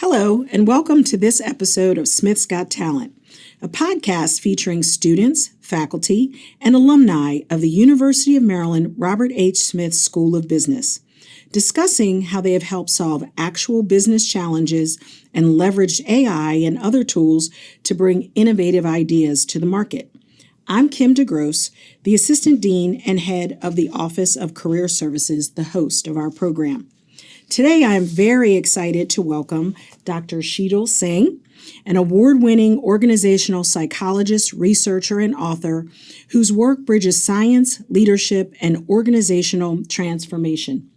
Hello, and welcome to this episode of Smith's Got Talent, a podcast featuring students, faculty, and alumni of the University of Maryland Robert H. Smith School of Business, discussing how they have helped solve actual business challenges and leveraged AI and other tools to bring innovative ideas to the market. I'm Kim DeGrosse, the Assistant Dean and Head of the Office of Career Services, the host of our program. Today, I am very excited to welcome Dr. Sheetal Singh, an award-winning organizational psychologist, researcher, and author whose work bridges science, leadership, and organizational transformation.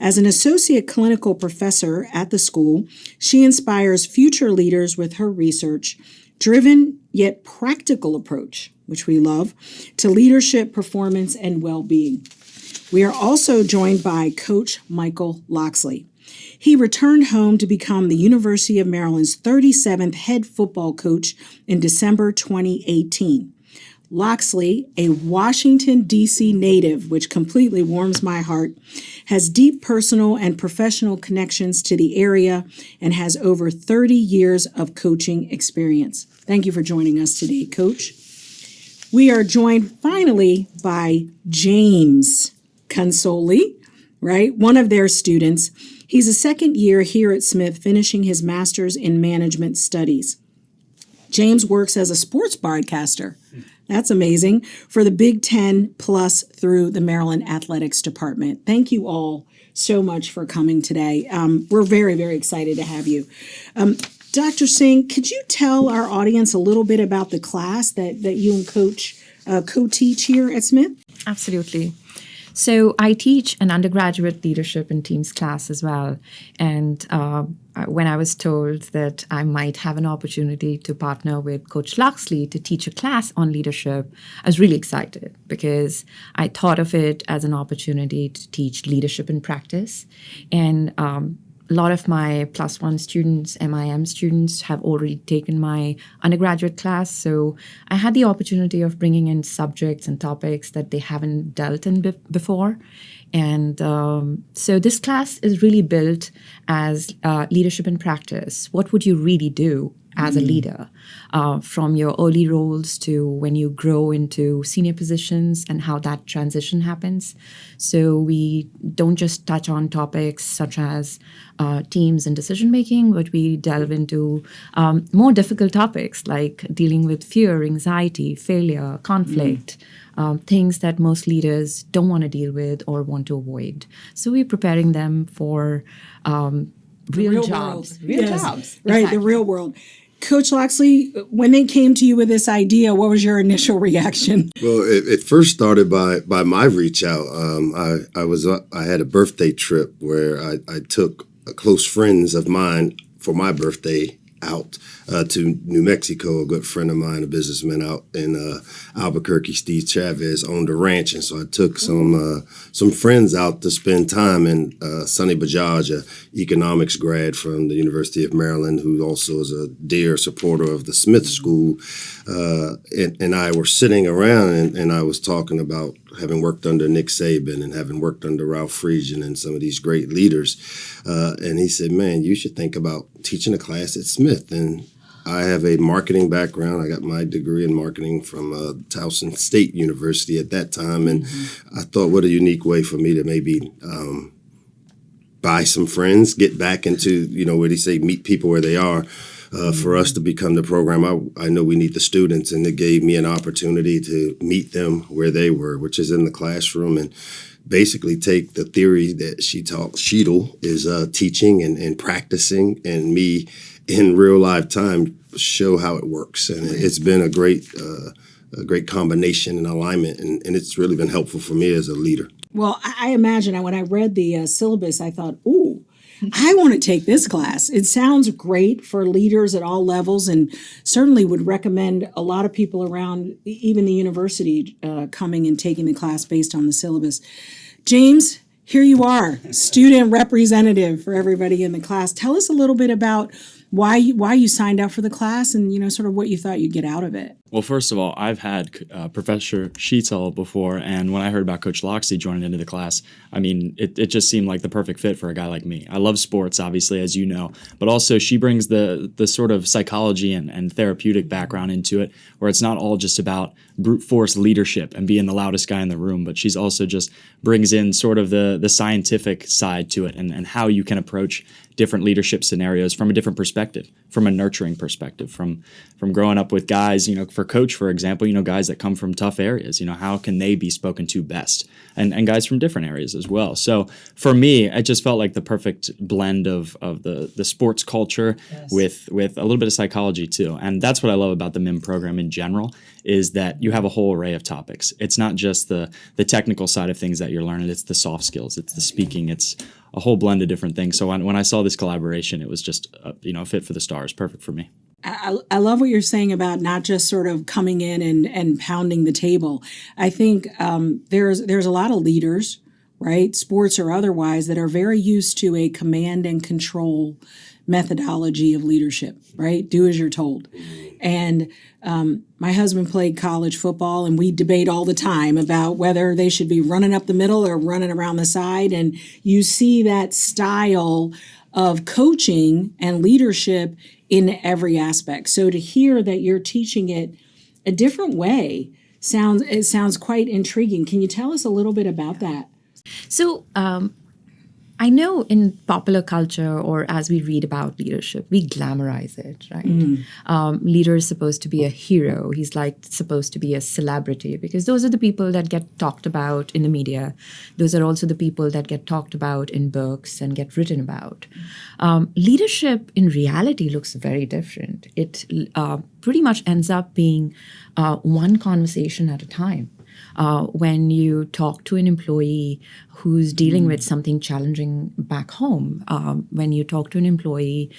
As an associate clinical professor at the school, she inspires future leaders with her research-driven yet practical approach, which we love, to leadership, performance, and well-being. We are also joined by Coach Michael Locksley. He returned home to become the University of Maryland's 37th head football coach in December 2018. Locksley, a Washington, D.C. native, which completely warms my heart, has deep personal and professional connections to the area and has over 30 years of coaching experience. Thank you for joining us today, Coach. We are joined finally by James Consoli, right? One of their students. He's a second year here at Smith, finishing his master's in management studies. James works as a sports broadcaster. That's amazing. For the Big Ten plus through the Maryland Athletics Department. Thank you all so much for coming today. We're very, very excited to have you. Dr. Singh, could you tell our audience a little bit about the class that you and Coach co-teach here at Smith? Absolutely. So I teach an undergraduate leadership and teams class as well. And when I was told that I might have an opportunity to partner with Coach Locksley to teach a class on leadership, I was really excited because I thought of it as an opportunity to teach leadership in practice. And a lot of my +1 students, MIM students, have already taken my undergraduate class. So I had the opportunity of bringing in subjects and topics that they haven't dealt in before. And so this class is really built as leadership in practice. What would you really do as a leader, from your early roles to when you grow into senior positions and how that transition happens. So we don't just touch on topics such as teams and decision-making, but we delve into more difficult topics like dealing with fear, anxiety, failure, conflict, things that most leaders don't want to deal with or want to avoid. So we're preparing them for real jobs. Real Yes, jobs, right, exactly. the real world. Coach Locksley, when they came to you with this idea, what was your initial reaction? Well, it first started by my reach out. I had a birthday trip where I took close friends of mine for my birthday out to New Mexico. A good friend of mine, a businessman out in Albuquerque, Steve Chavez, owned a ranch, and so I took some friends out to spend time. And Sonny Bajaj, an economics grad from the University of Maryland, who also is a dear supporter of the Smith School, and I were sitting around, and I was talking about having worked under Nick Saban and having worked under Ralph Friedgen and some of these great leaders. And he said, man, you should think about teaching a class at Smith. And I have a marketing background. I got my degree in marketing from Towson State University at that time. And I thought, what a unique way for me to maybe buy some friends, get back into, what do you say, meet people where they are. For us to become the program, I know we need the students, and it gave me an opportunity to meet them where they were, which is in the classroom, and basically take the theory that Sheetal is teaching and practicing, and me in real life time show how it works. And it's been a great combination and alignment, and it's really been helpful for me as a leader. Well, I imagine when I read the syllabus, I thought, ooh, I want to take this class. It sounds great for leaders at all levels, and certainly would recommend a lot of people around, even the university, coming and taking the class based on the syllabus. James, here you are, student representative for everybody in the class. Tell us a little bit about why you signed up for the class and, sort of what you thought you'd get out of it. Well, first of all, I've had Professor Sheetal before, and when I heard about Coach Locksley joining into the class, I mean, it just seemed like the perfect fit for a guy like me. I love sports, obviously, as you know, but also she brings the sort of psychology and therapeutic background into it, where it's not all just about brute force leadership and being the loudest guy in the room, but she's also just brings in sort of the scientific side to it and how you can approach different leadership scenarios from a different perspective, from a nurturing perspective, from growing up with guys, for Coach, for example, guys that come from tough areas, how can they be spoken to best? And guys from different areas as well. So for me, it just felt like the perfect blend of the sports culture with a little bit of psychology too. And that's what I love about the MIM program in general, is that you have a whole array of topics. It's not just the technical side of things that you're learning, it's the soft skills, it's the speaking, it's a whole blend of different things. So when I saw this collaboration, it was just, a fit for the stars, perfect for me. I love what you're saying about not just sort of coming in and pounding the table. I think there's a lot of leaders, right, sports or otherwise, that are very used to a command and control methodology of leadership, right? Do as you're told. And my husband played college football, and we debate all the time about whether they should be running up the middle or running around the side. And you see that style of coaching and leadership in every aspect. So to hear that you're teaching it a different way sounds quite intriguing. Can you tell us a little bit about that? So I know in popular culture, or as we read about leadership, we glamorize it, right? Leader is supposed to be a hero. He's supposed to be a celebrity, because those are the people that get talked about in the media. Those are also the people that get talked about in books and get written about. Leadership in reality looks very different. It pretty much ends up being one conversation at a time. When you talk to an employee who's dealing with something challenging back home, when you talk to an employee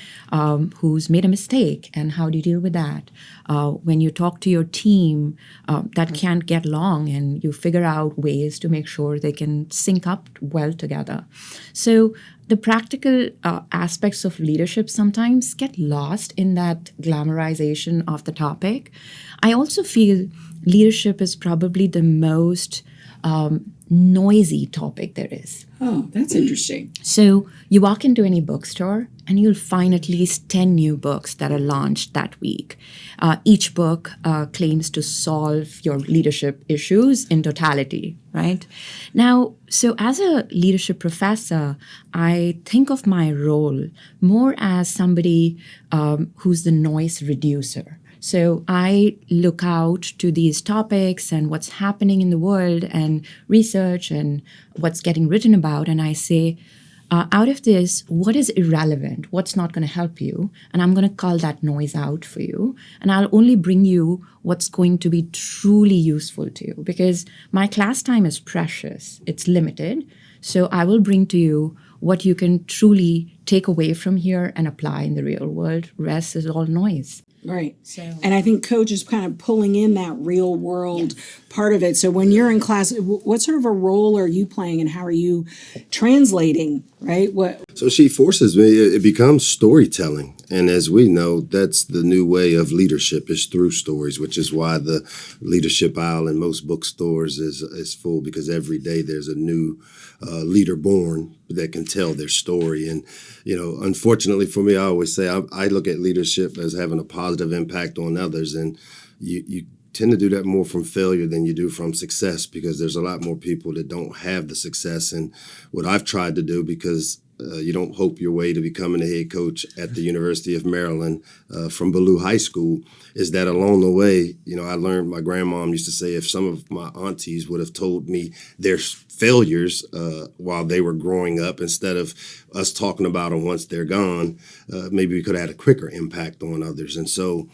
who's made a mistake, and how do you deal with that? When you talk to your team that can't get along, and you figure out ways to make sure they can sync up well together. So the practical aspects of leadership sometimes get lost in that glamorization of the topic. I also feel leadership is probably the most noisy topic there is. Oh, that's interesting. So you walk into any bookstore and you'll find at least 10 new books that are launched that week. Each book claims to solve your leadership issues in totality, right? Now, so as a leadership professor, I think of my role more as somebody who's the noise reducer. So I look out to these topics and what's happening in the world and research and what's getting written about, and I say, out of this, what is irrelevant? What's not going to help you? And I'm going to cull that noise out for you. And I'll only bring you what's going to be truly useful to you, because my class time is precious. It's limited. So I will bring to you what you can truly take away from here and apply in the real world. Rest is all noise. Right. And I think Coach is kind of pulling in that real world part of it. So when you're in class, what sort of a role are you playing, and how are you translating, right? So she forces me, it becomes storytelling. And as we know, that's the new way of leadership, is through stories, which is why the leadership aisle in most bookstores is full, because every day there's a new leader born that can tell their story. And, unfortunately for me, I always say I look at leadership as having a positive impact on others. And you tend to do that more from failure than you do from success, because there's a lot more people that don't have the success. And what I've tried to do, because you don't hope your way to becoming a head coach at the University of Maryland from Ballou High School, is that along the way, I learned, my grandmom used to say, if some of my aunties would have told me their failures while they were growing up, instead of us talking about them once they're gone, maybe we could have had a quicker impact on others. And so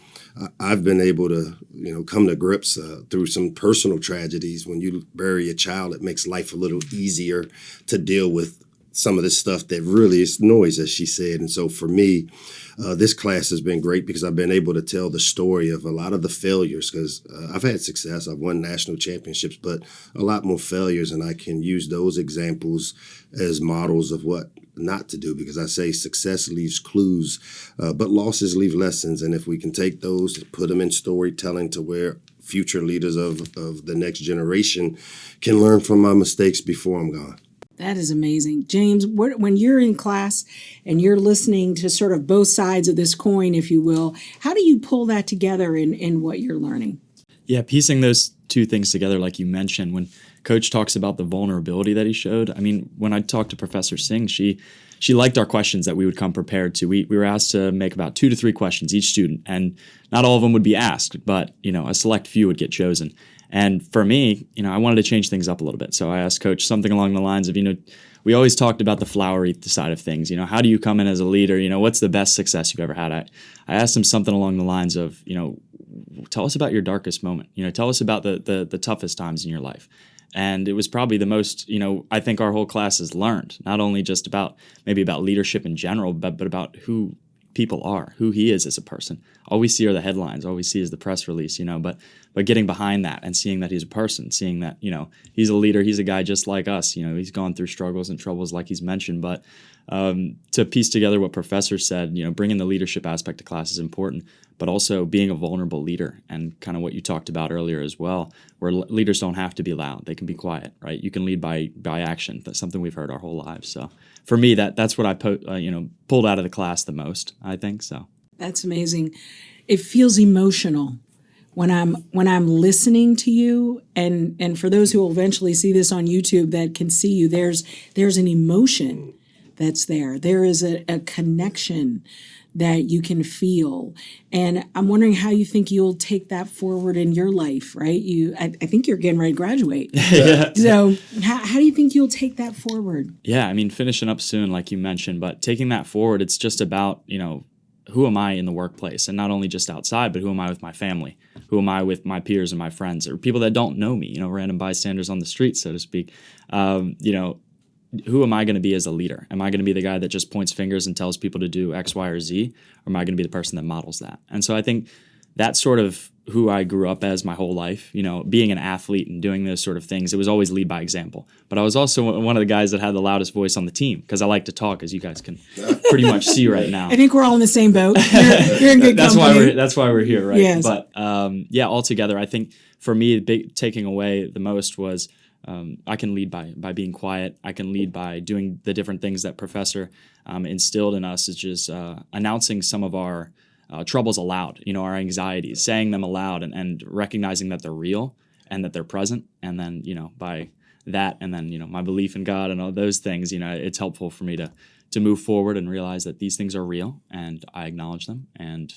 I've been able to, come to grips through some personal tragedies. When you bury a child, it makes life a little easier to deal with some of this stuff that really is noise, as she said. And so for me, this class has been great, because I've been able to tell the story of a lot of the failures, because I've had success. I've won national championships, but a lot more failures. And I can use those examples as models of what not to do, because I say success leaves clues, but losses leave lessons. And if we can take those, put them in storytelling to where future leaders of the next generation can learn from my mistakes before I'm gone. That is amazing. James, when you're in class and you're listening to sort of both sides of this coin, if you will, how do you pull that together in what you're learning? Yeah, piecing those two things together, like you mentioned, when Coach talks about the vulnerability that he showed. I mean, when I talked to Professor Singh, she liked our questions that we would come prepared to. We were asked to make about 2 to 3 questions each student, and not all of them would be asked, but a select few would get chosen. And for me, I wanted to change things up a little bit. So I asked Coach something along the lines of, we always talked about the flowery side of things. How do you come in as a leader? What's the best success you've ever had? I asked him something along the lines of, tell us about your darkest moment. Tell us about the toughest times in your life. And it was probably the most, I think our whole class has learned, not only just about leadership in general, but about who people are, who he is as a person. All we see are the headlines, all we see is the press release, but getting behind that and seeing that he's a person, seeing that, he's a leader, he's a guy just like us, he's gone through struggles and troubles like he's mentioned. But to piece together what Professor said, bringing the leadership aspect to class is important, but also being a vulnerable leader, and kind of what you talked about earlier as well, where leaders don't have to be loud, they can be quiet, right? You can lead by action. That's something we've heard our whole lives. So for me, that's what I pulled out of the class the most, I think. So that's amazing. It feels emotional when I'm listening to you, and for those who will eventually see this on YouTube that can see you, there's an emotion that's there. There is a connection that you can feel. And I'm wondering how you think you'll take that forward in your life, right? I think you're getting ready to graduate. Yeah. So how do you think you'll take that forward? Yeah, I mean, finishing up soon, like you mentioned, but taking that forward, it's just about, who am I in the workplace? And not only just outside, but who am I with my family? Who am I with my peers and my friends, or people that don't know me, random bystanders on the street, so to speak? Who am I going to be as a leader? Am I going to be the guy that just points fingers and tells people to do X, Y, or Z? Or am I going to be the person that models that? And so I think that's sort of who I grew up as my whole life, being an athlete and doing those sort of things. It was always lead by example. But I was also one of the guys that had the loudest voice on the team, because I like to talk, as you guys can pretty much see right now. I think we're all in the same boat. You're in good company. That's why we're here, right? Yes. But altogether, I think for me, taking away the most was I can lead by being quiet. I can lead by doing the different things that Professor instilled in us, is just announcing some of our troubles aloud, our anxieties, saying them aloud, and recognizing that they're real and that they're present. And then, by that, and then, my belief in God and all those things, it's helpful for me to move forward and realize that these things are real, and I acknowledge them, and,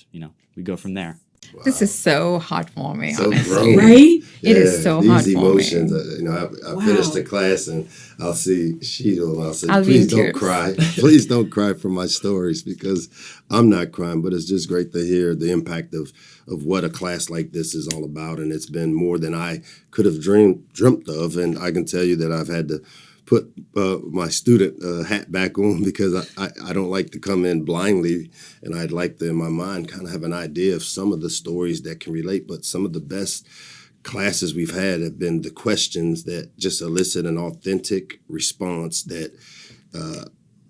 we go from there. Wow. This is so heartwarming, so honestly. grown. Right? It is so these heartwarming. emotions. I finish the class and I'll see Sheetal and I'll say, I'll be please in don't tears. cry. Please don't cry for my stories, because I'm not crying, but it's just great to hear the impact of what a class like this is all about. And it's been more than I could have dreamt of. And I can tell you that I've had to put my student hat back on, because I don't like to come in blindly, and I'd like to, in my mind, kind of have an idea of some of the stories that can relate. But some of the best classes we've had have been the questions that just elicit an authentic response that,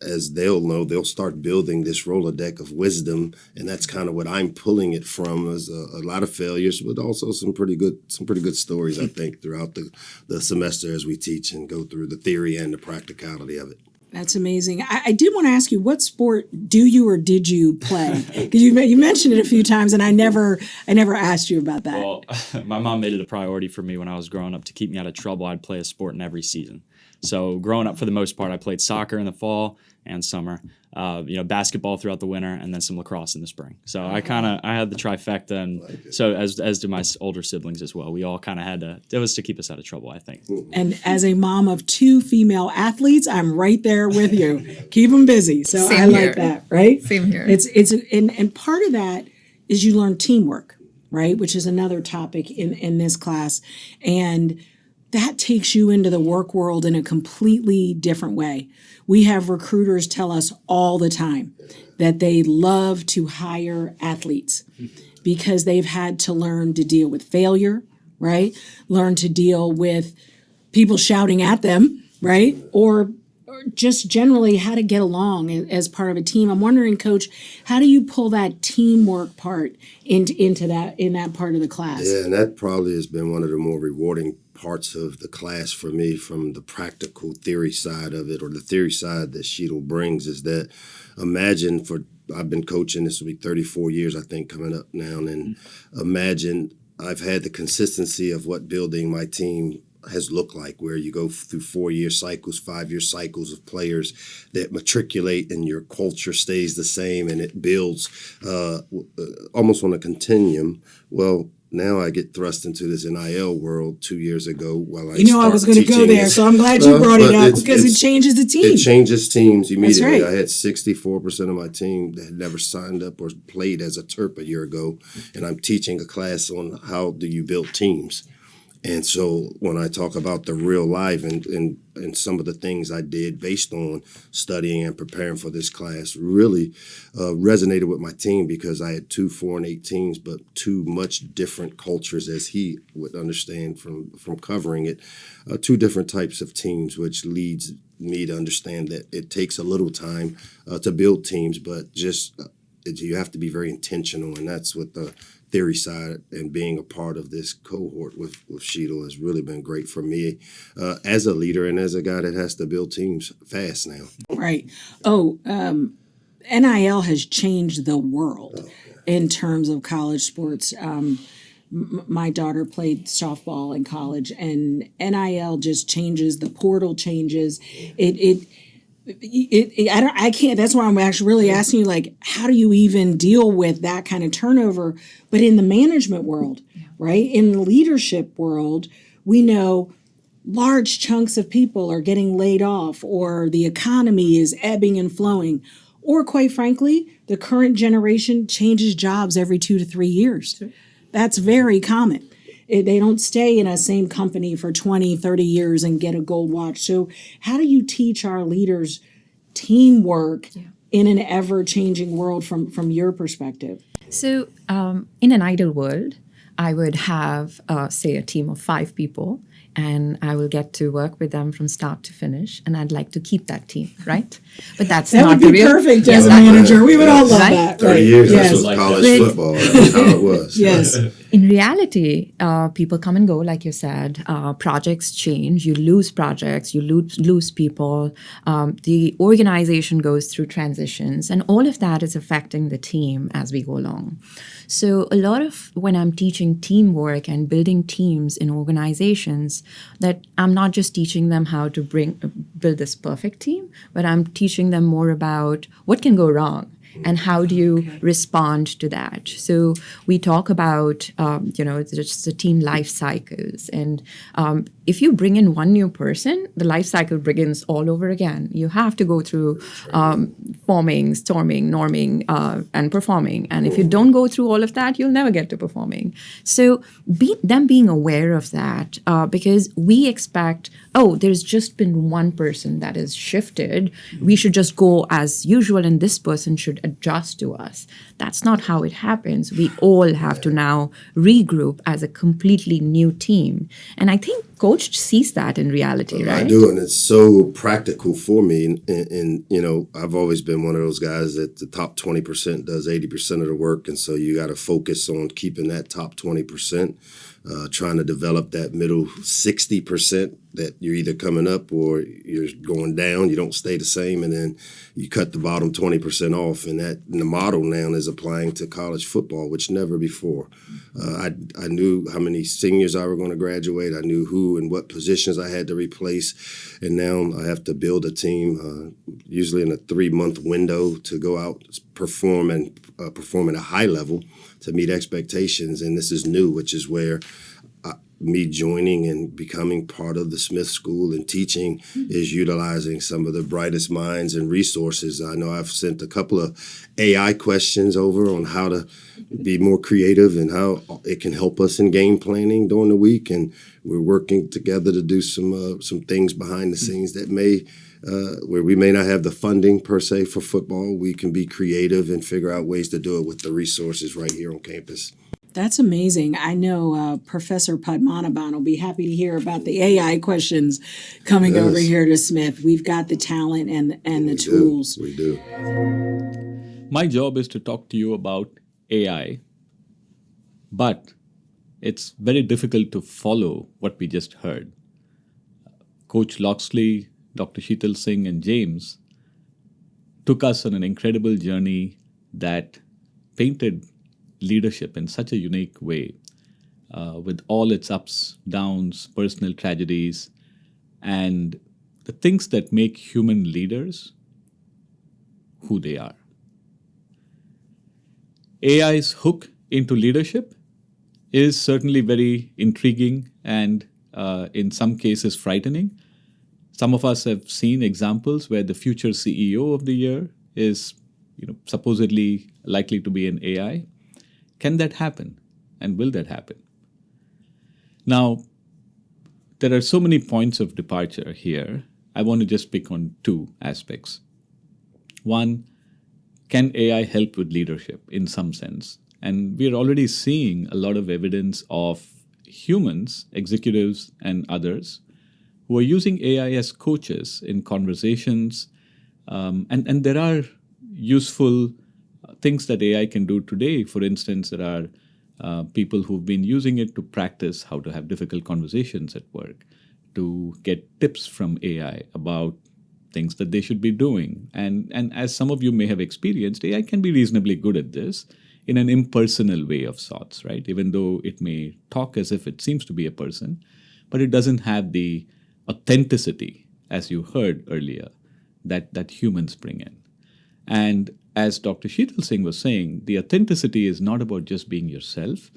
as they'll know, they'll start building this Rolodeck of wisdom. And that's kind of what I'm pulling it from, is a lot of failures, but also some pretty good stories, I think, throughout the semester as we teach and go through the theory and the practicality of it. That's amazing. I did want to ask you, what sport do you or did you play? Because you mentioned it a few times, and I never asked you about that. Well, my mom made it a priority for me when I was growing up to keep me out of trouble. I'd play a sport in every season. So growing up, for the most part, I played soccer in the fall and summer, basketball throughout the winter, and then some lacrosse in the spring. So I had the trifecta, and so as did my older siblings as well. We all kind of had to. It was to keep us out of trouble, I think. And as a mom of 2 female athletes, I'm right there with you. Keep them busy. So Same I here. like that, right? Same here. And part of that is you learn teamwork, right? Which is another topic in this class, and that takes you into the work world in a completely different way. We have recruiters tell us all the time that they love to hire athletes because they've had to learn to deal with failure, right? Learn to deal with people shouting at them, right? Or just generally how to get along as part of a team. I'm wondering, Coach, how do you pull that teamwork part into that part of the class? Yeah, and that probably has been one of the more rewarding parts of the class for me, from the practical theory side of it, or the theory side that Sheetal brings, is that I've been coaching, this will be 34 years, I think, coming up now, and imagine I've had the consistency of what building my team has looked like, where you go through 4-year cycles, 5-year cycles of players that matriculate and your culture stays the same and it builds almost on a continuum. Well, now I get thrust into this NIL world 2 years ago while I was going to go there, so I'm glad you brought it up because it changes the team. It changes teams immediately. That's right. I had 64% of my team that had never signed up or played as a Terp a year ago, and I'm teaching a class on how do you build teams. And so when I talk about the real life and some of the things I did based on studying and preparing for this class really resonated with my team, because I had 2 4 and 8 teams, but 2 much different cultures, as he would understand from covering it, 2 different types of teams, which leads me to understand that it takes a little time to build teams, but just you have to be very intentional, and that's what the theory side and being a part of this cohort with Sheetal has really been great for me as a leader and as a guy that has to build teams fast now. Right. NIL has changed the world in terms of college sports. My daughter played softball in college, and NIL just changes. The portal changes. I can't. That's why I'm actually really asking you, like, how do you even deal with that kind of turnover? But in the management world, right, in the leadership world, we know large chunks of people are getting laid off, or the economy is ebbing and flowing, or quite frankly, the current generation changes jobs every 2 to 3 years. That's very common. They don't stay in a same company for 20, 30 years and get a gold watch. So how do you teach our leaders teamwork in an ever-changing world from your perspective? So in an ideal world, I would have, say, a team of 5 people, and I will get to work with them from start to finish, and I'd like to keep that team, right? But that's That not would the be real. perfect as a manager. We would all love Right? that. 30 right? years, Yes. this was college football. That's how it was. Yes. In reality, people come and go, like you said. Projects change. You lose projects. You lose people. The organization goes through transitions, and all of that is affecting the team as we go along. So a lot of when I'm teaching teamwork and building teams in organizations, that I'm not just teaching them how to build this perfect team, but I'm teaching them more about what can go wrong and how do you respond to that. So we talk about, just the team life cycles. And if you bring in one new person, the life cycle begins all over again. You have to go through forming, storming, norming, and performing. And if you don't go through all of that, you'll never get to performing. So them being aware of that, because we expect, there's just been one person that has shifted. We should just go as usual, and this person should adjust to us. That's not how it happens. We all have to now regroup as a completely new team. And I think Coach sees that in reality, right? I do, and it's so practical for me. And I've always been one of those guys that the top 20% does 80% of the work. And so you got to focus on keeping that top 20%, trying to develop that middle 60% that you're either coming up or you're going down. You don't stay the same, and then you cut the bottom 20% off. And the model now is applying to college football, which never before. I knew how many seniors I were going to graduate. I knew who and what positions I had to replace. And now I have to build a team, usually in a 3-month window, to go out, perform at a high level to meet expectations. And this is new, which is where me joining and becoming part of the Smith School and teaching is utilizing some of the brightest minds and resources. I know I've sent a couple of AI questions over on how to be more creative and how it can help us in game planning during the week. And we're working together to do some things behind the scenes that where we may not have the funding per se for football. We can be creative and figure out ways to do it with the resources right here on campus. That's amazing. I know Professor Padmanabhan will be happy to hear about the AI questions coming over here to Smith. We've got the talent and the tools. We do. My job is to talk to you about AI, but it's very difficult to follow what we just heard. Coach Locksley, Dr. Sheetal Singh, and James took us on an incredible journey that painted leadership in such a unique way, with all its ups, downs, personal tragedies, and the things that make human leaders who they are. AI's hook into leadership is certainly very intriguing and in some cases frightening. Some of us have seen examples where the future CEO of the year is supposedly likely to be an AI. Can that happen? And will that happen? Now, there are so many points of departure here. I want to just pick on two aspects. One, can AI help with leadership in some sense? And we're already seeing a lot of evidence of humans, executives, and others who are using AI as coaches in conversations. And there are useful things that AI can do today. For instance, there are people who've been using it to practice how to have difficult conversations at work, to get tips from AI about things that they should be doing. And as some of you may have experienced, AI can be reasonably good at this in an impersonal way of sorts, right? Even though it may talk as if it seems to be a person, but it doesn't have the authenticity, as you heard earlier, that humans bring in. And as Dr. Sheetal Singh was saying, the authenticity is not about just being yourself.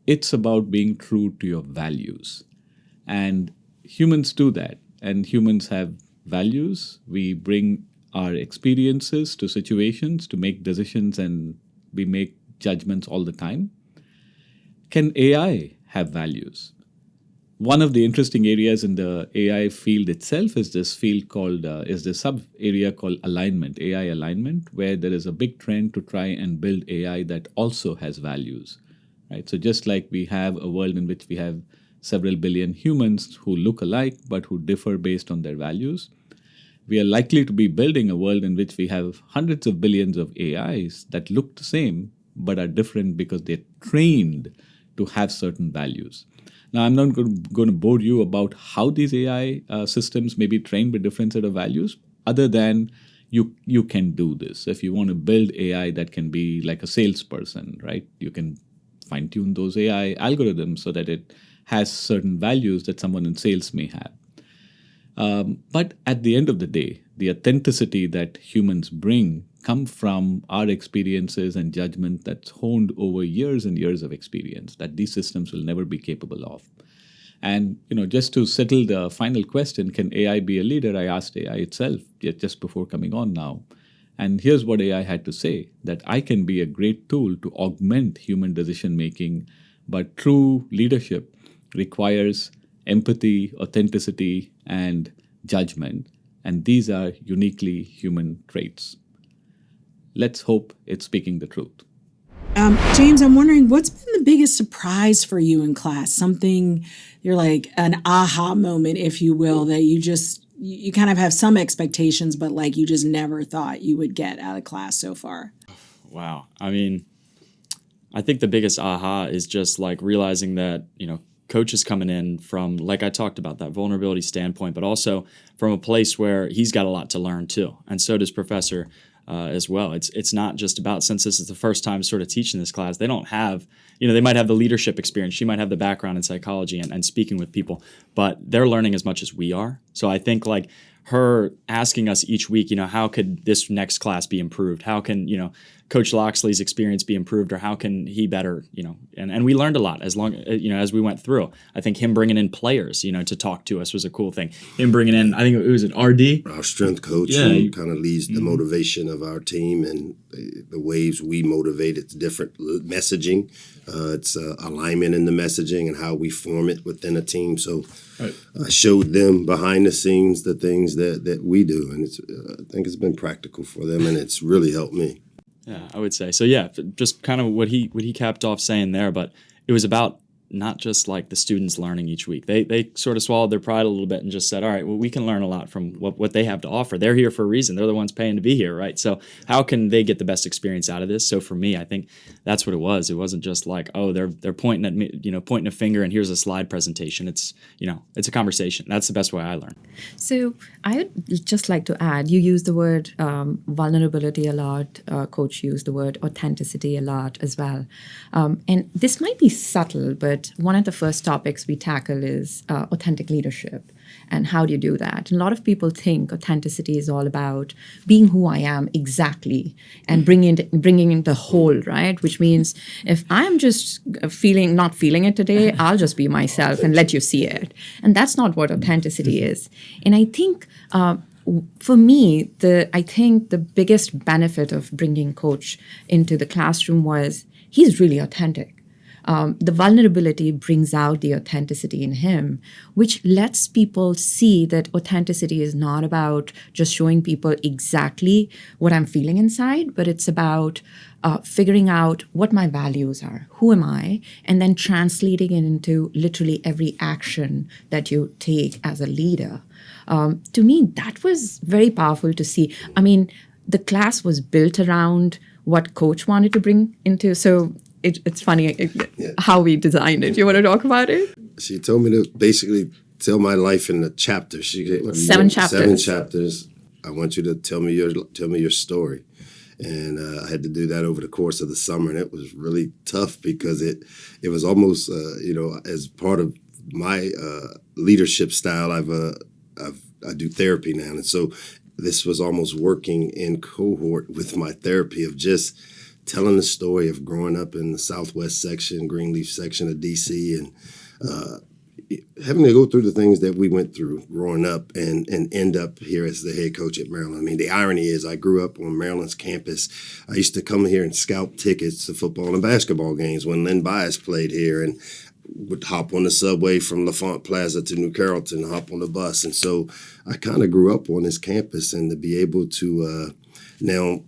It's about being true to your values. And humans do that. And humans have values. We bring our experiences to situations to make decisions, and we make judgments all the time. Can AI have values? One of the interesting areas in the AI field itself is this field called, is the sub area called alignment, AI alignment, where there is a big trend to try and build AI that also has values, right? So just like we have a world in which we have several billion humans who look alike but who differ based on their values, we are likely to be building a world in which we have hundreds of billions of AIs that look the same but are different because they're trained to have certain values. Now, I'm not going to bore you about how these AI systems may be trained with different set of values, other than you can do this. If you want to build AI that can be like a salesperson, right? You can fine-tune those AI algorithms so that it has certain values that someone in sales may have. But at the end of the day, the authenticity that humans bring come from our experiences and judgment that's honed over years and years of experience that these systems will never be capable of. And, just to settle the final question, can AI be a leader? I asked AI itself just before coming on now. And here's what AI had to say, that I can be a great tool to augment human decision-making, but true leadership requires empathy, authenticity, and judgment. And these are uniquely human traits. Let's hope it's speaking the truth. James, I'm wondering, what's been the biggest surprise for you in class? Something you're like an aha moment, if you will, that you kind of have some expectations, but like you just never thought you would get out of class so far. Wow. I mean, I think the biggest aha is just like realizing that, Coach is coming in from, like I talked about, that vulnerability standpoint, but also from a place where he's got a lot to learn too. And so does Professor as well. It's not just about, since this is the first time sort of teaching this class, they don't have, they might have the leadership experience. She might have the background in psychology and speaking with people, but they're learning as much as we are. So I think like her asking us each week, how could this next class be improved? How can, Coach Locksley's experience be improved, or how can he better, and we learned a lot as we went through. I think him bringing in players, to talk to us was a cool thing. Him bringing in, I think it was an RD. Our strength coach, who kind of leads the motivation of our team, and the ways we motivate. It's different messaging. It's alignment in the messaging and how we form it within a team. So I showed them behind the scenes the things that we do, and I think it's been practical for them, and it's really helped me. Yeah, I would say. So yeah, just kind of what he capped off saying there, but it was about not just like the students learning each week. They sort of swallowed their pride a little bit and just said, all right, well, we can learn a lot from what they have to offer. They're here for a reason. They're the ones paying to be here, right? So how can they get the best experience out of this? So for me, I think that's what it was. It wasn't just like, oh, they're pointing at me, pointing a finger and here's a slide presentation. It's, it's a conversation. That's the best way I learn. So I would just like to add, you use the word vulnerability a lot. Coach used the word authenticity a lot as well. And this might be subtle, but one of the first topics we tackle is authentic leadership. And how do you do that? And a lot of people think authenticity is all about being who I am exactly and bringing in the whole, right? Which means if I'm just not feeling it today, I'll just be myself and let you see it. And that's not what authenticity is. And I think for me, I think the biggest benefit of bringing Coach into the classroom was he's really authentic. The vulnerability brings out the authenticity in him, which lets people see that authenticity is not about just showing people exactly what I'm feeling inside, but it's about figuring out what my values are, who am I, and then translating it into literally every action that you take as a leader. To me, that was very powerful to see. I mean, the class was built around what Coach wanted to bring into. So it's funny how we designed it. You want to talk about it? She told me to basically tell my life in a chapter. She gave 7 chapters. 7 chapters. I want you to tell me your story. And I had to do that over the course of the summer, and it was really tough because it was almost as part of my leadership style. I do therapy now, and so this was almost working in cohort with my therapy of just telling the story of growing up in the Southwest section, Greenleaf section of D.C., and having to go through the things that we went through growing up and end up here as the head coach at Maryland. I mean, the irony is I grew up on Maryland's campus. I used to come here and scalp tickets to football and basketball games when Lynn Bias played here, and would hop on the subway from LaFont Plaza to New Carrollton, hop on the bus. And so I kind of grew up on this campus, and to be able to now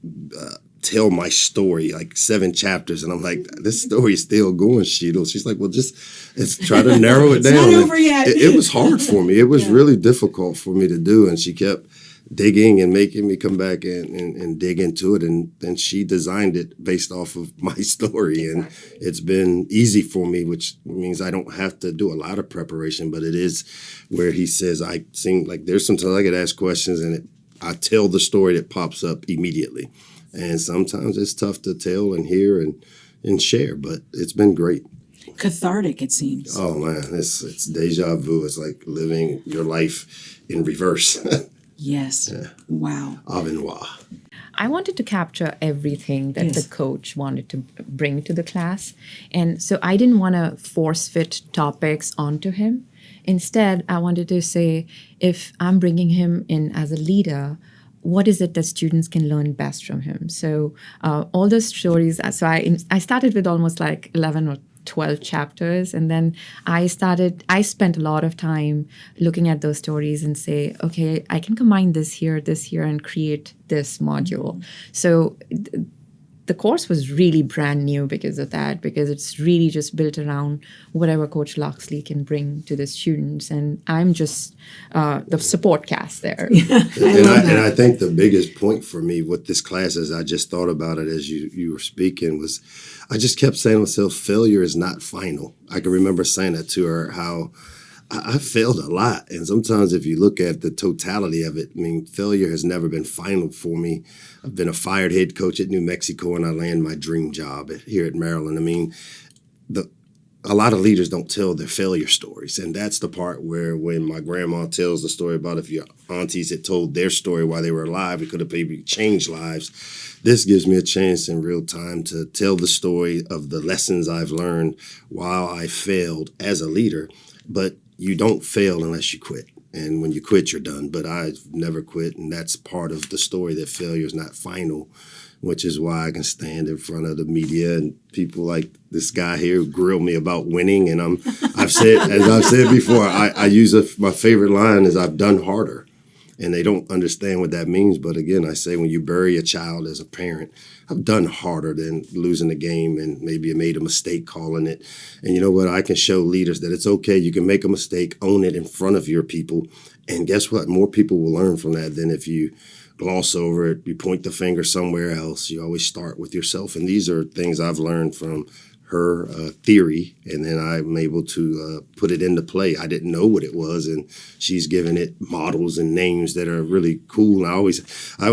tell my story, like 7 chapters. And I'm like, this story is still going, Sheetal. She's like, well, let's try to narrow it down. It's not over yet. It was hard for me. It was really difficult for me to do. And she kept digging and making me come back and dig into it. And then she designed it based off of my story. And it's been easy for me, which means I don't have to do a lot of preparation. But it is where he says, I seem like there's sometimes I get asked questions and I tell the story that pops up immediately. And sometimes it's tough to tell and hear and share, but it's been great. Cathartic, it seems. Oh, man, it's deja vu. It's like living your life in reverse. Yes. Yeah. Wow. Au revoir. I wanted to capture everything that the coach wanted to bring to the class. And so I didn't want to force fit topics onto him. Instead, I wanted to say, if I'm bringing him in as a leader, what is it that students can learn best from him? So all those stories, so I started with almost like 11 or 12 chapters. And then I spent a lot of time looking at those stories and say, okay, I can combine this here, and create this module. So the course was really brand new because of that, because it's really just built around whatever Coach Locksley can bring to the students. And I'm just the support cast there. And I think the biggest point for me with this class, as I just thought about it as you were speaking, was I just kept saying to myself, failure is not final. I can remember saying that to her, how I failed a lot. And sometimes if you look at the totality of it, I mean, failure has never been final for me. I've been a fired head coach at New Mexico, and I land my dream job here at Maryland. I mean, a lot of leaders don't tell their failure stories. And that's the part where when my grandma tells the story about if your aunties had told their story while they were alive, it could have maybe changed lives. This gives me a chance in real time to tell the story of the lessons I've learned while I failed as a leader. But you don't fail unless you quit. And when you quit, you're done. But I've never quit. And that's part of the story, that failure is not final, which is why I can stand in front of the media and people like this guy here who grill me about winning. And I've said before, I use my favorite line is I've done harder. and they don't understand what that means. But again, I say when you bury a child as a parent, I've done harder than losing the game and maybe I made a mistake calling it. And you know what? I can show leaders that it's okay. You can make a mistake, own it in front of your people. And guess what? More people will learn from that than if you gloss over it, you point the finger somewhere else. You always start with yourself. And these are things I've learned from her theory, and then I'm able to put it into play. I didn't know what it was, and she's given it models and names that are really cool. And I always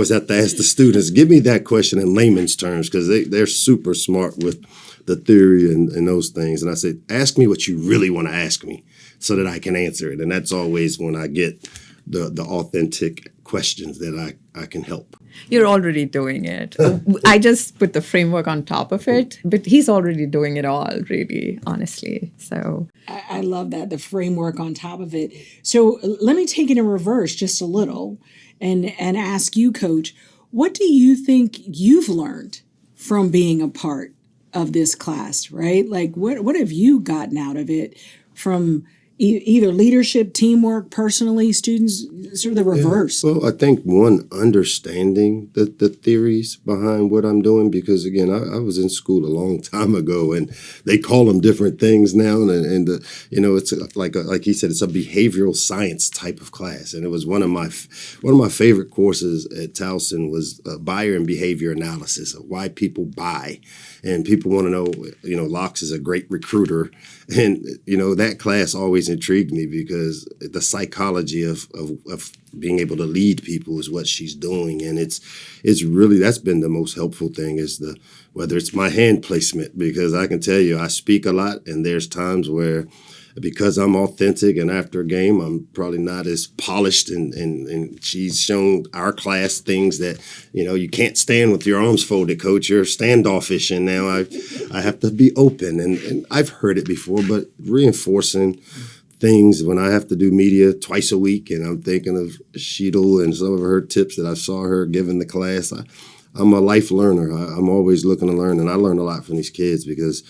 have to ask the students, give me that question in layman's terms, because they're super smart with the theory and those things. And I said, ask me what you really want to ask me so that I can answer it. And that's always when I get the authentic questions that I can help. You're already doing it. I just put the framework on top of it, but he's already doing it all, really, honestly. So I love that, the framework on top of it. So let me take it in reverse just a little and ask you, Coach, what do you think you've learned from being a part of this class, right? Like, what have you gotten out of it from either leadership, teamwork, personally, students, sort of the reverse? Yeah. Well, I think one, understanding the theories behind what I'm doing, because again, I was in school a long time ago, and they call them different things now, and it's like he said, it's a behavioral science type of class, and it was one of my favorite courses at Towson was buyer and behavior analysis of why people buy, and people want to know, Locks is a great recruiter, and that class always intrigued me because the psychology of being able to lead people is what she's doing, and it's really, that's been the most helpful thing, is whether it's my hand placement, because I can tell you I speak a lot, and there's times where because I'm authentic and after a game I'm probably not as polished, and she's shown our class things that you can't stand with your arms folded, coach, you're standoffish, and now I have to be open, and I've heard it before, but reinforcing things when I have to do media twice a week, and I'm thinking of Sheetal and some of her tips that I saw her giving the class. I'm a life learner. I'm always looking to learn, and I learn a lot from these kids because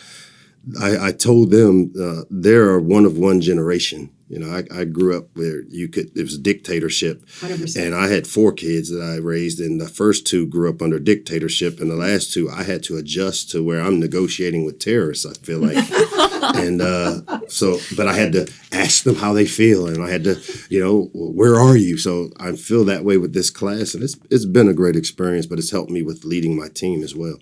I told them they're a one of one generation. I grew up where it was dictatorship, 100%. And I had 4 kids that I raised, and the first 2 grew up under dictatorship, and the last 2 I had to adjust to where I'm negotiating with terrorists, I feel like. And but I had to ask them how they feel, and I had to, where are you? So I feel that way with this class, and it's been a great experience, but it's helped me with leading my team as well.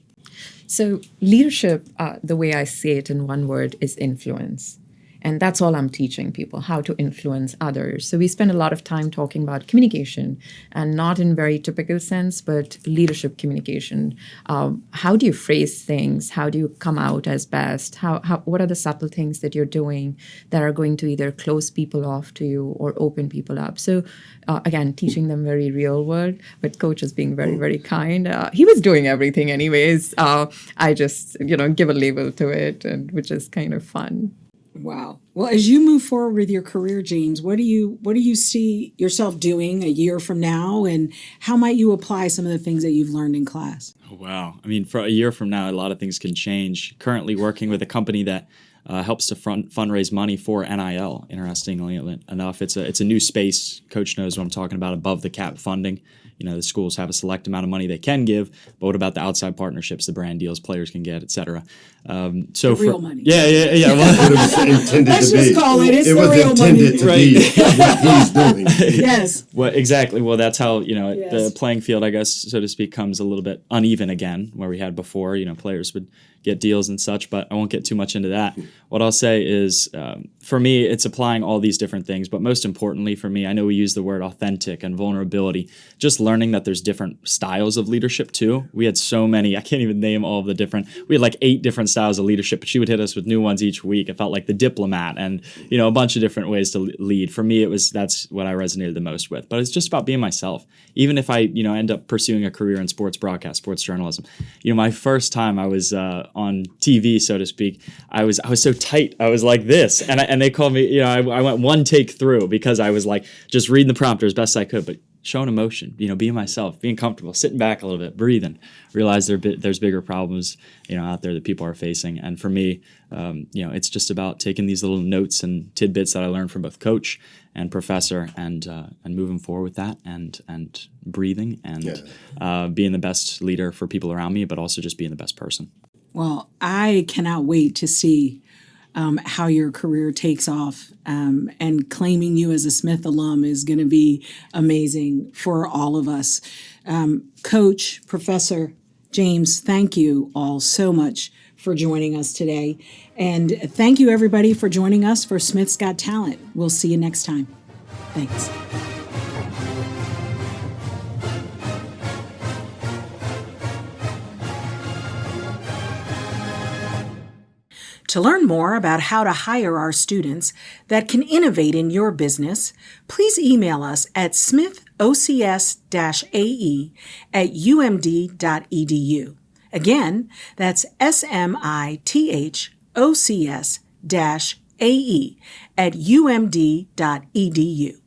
So leadership, the way I say it in one word, is influence. And that's all I'm teaching people, how to influence others. So we spend a lot of time talking about communication, and not in very typical sense, but leadership communication. How do you phrase things? How do you come out as best? What are the subtle things that you're doing that are going to either close people off to you or open people up? So again, teaching them very real world, but Coach is being very, very kind. He was doing everything anyways. I just, give a label to it, which is kind of fun. Wow. Well, as you move forward with your career, James, what do you see yourself doing a year from now, and how might you apply some of the things that you've learned in class? Oh, wow. I mean, for a year from now, a lot of things can change. Currently working with a company that helps to fundraise money for NIL. Interestingly enough, it's a new space. Coach knows what I'm talking about. Above the cap funding. The schools have a select amount of money they can give, but what about the outside partnerships, the brand deals players can get, et cetera? So the real money. Yeah. Well, It was intended Let's to be. just call it. It's It the was real intended money. to be what he's doing. Yes. well, exactly. Well, that's how Yes. the playing field, I guess, so to speak, comes a little bit uneven again, where we had before. Players would get deals and such, but I won't get too much into that. What I'll say is, for me, it's applying all these different things, but most importantly for me, I know we use the word authentic and vulnerability, just learning that there's different styles of leadership too. We had so many, I can't even name all of the different, we had like 8 different styles of leadership, but she would hit us with new ones each week. It felt like the diplomat and, a bunch of different ways to lead. For me, that's what I resonated the most with, but it's just about being myself. Even if I, end up pursuing a career in sports broadcast, sports journalism, my first time I was on TV, so to speak, I was so tight. I was like this, and they called me. I went one take through because I was like just reading the prompter as best I could. But showing emotion, being myself, being comfortable, sitting back a little bit, breathing, realize there's bigger problems, out there that people are facing. And for me, it's just about taking these little notes and tidbits that I learned from both coach and professor and moving forward with that and breathing and being the best leader for people around me, but also just being the best person. Well, I cannot wait to see how your career takes off, and claiming you as a Smith alum is going to be amazing for all of us. Coach, Professor James, thank you all so much for joining us today. And thank you, everybody, for joining us for Smith's Got Talent. We'll see you next time. Thanks. To learn more about how to hire our students that can innovate in your business, please email us at smithocs-ae@umd.edu. Again, that's smithocs-ae@umd.edu.